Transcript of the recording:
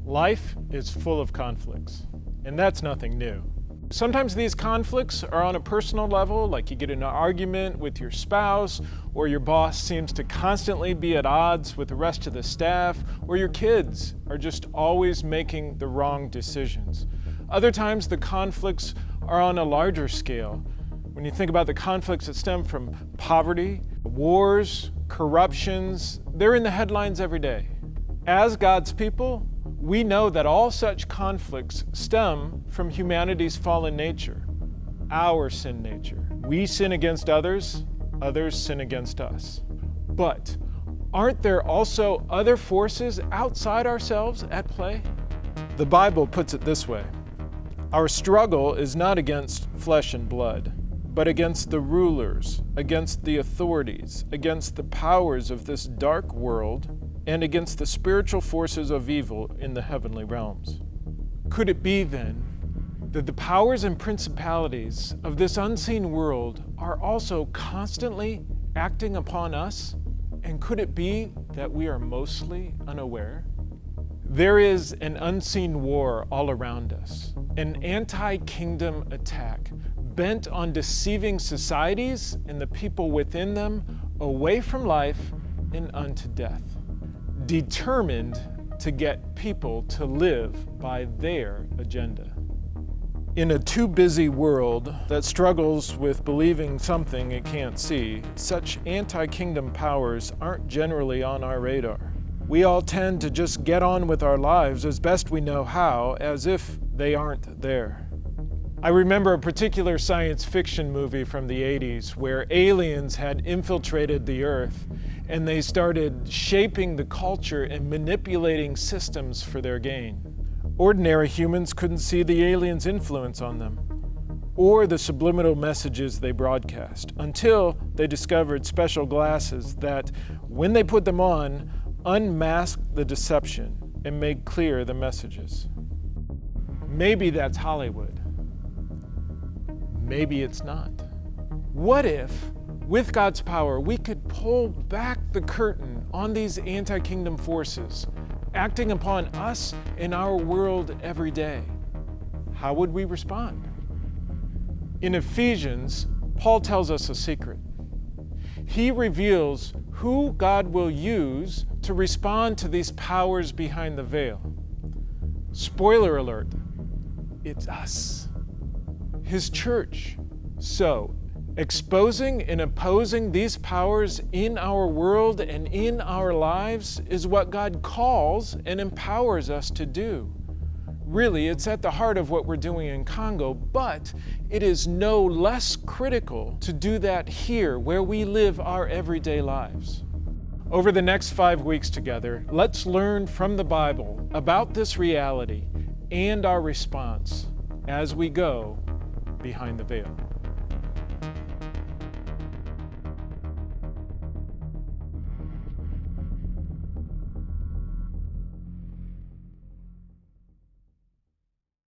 Life is full of conflicts, and that's nothing new. Sometimes these conflicts are on a personal level, like you get in an argument with your spouse, or your boss seems to constantly be at odds with the rest of the staff, or your kids are just always making the wrong decisions. Other times the conflicts are on a larger scale. When you think about the conflicts that stem from poverty, wars, corruptions, they're in the headlines every day. As God's people, we know that all such conflicts stem from humanity's fallen nature, our sin nature. We sin against others, others sin against us. But aren't there also other forces outside ourselves at play? The Bible puts it this way: our struggle is not against flesh and blood, but against the rulers, against the authorities, against the powers of this dark world, and against the spiritual forces of evil in the heavenly realms. Could it be then that the powers and principalities of this unseen world are also constantly acting upon us? And could it be that we are mostly unaware? There is an unseen war all around us, an anti-kingdom attack bent on deceiving societies and the people within them away from life and unto death, determined to get people to live by their agenda. In a too busy world that struggles with believing something it can't see, such anti-kingdom powers aren't generally on our radar. We all tend to just get on with our lives as best we know how, as if they aren't there. I remember a particular science fiction movie from the 80s where aliens had infiltrated the Earth and they started shaping the culture and manipulating systems for their gain. Ordinary humans couldn't see the aliens' influence on them or the subliminal messages they broadcast until they discovered special glasses that, when they put them on, unmasked the deception and made clear the messages. Maybe that's Hollywood. Maybe it's not. What if, with God's power, we could pull back the curtain on these anti-kingdom forces, acting upon us in our world every day? How would we respond? In Ephesians, Paul tells us a secret. He reveals who God will use to respond to these powers behind the veil. Spoiler alert, it's us, His church. So, exposing and opposing these powers in our world and in our lives is what God calls and empowers us to do. Really, it's at the heart of what we're doing in Congo, but it is no less critical to do that here, where we live our everyday lives. Over the next 5 weeks together, let's learn from the Bible about this reality and our response as we go behind the veil.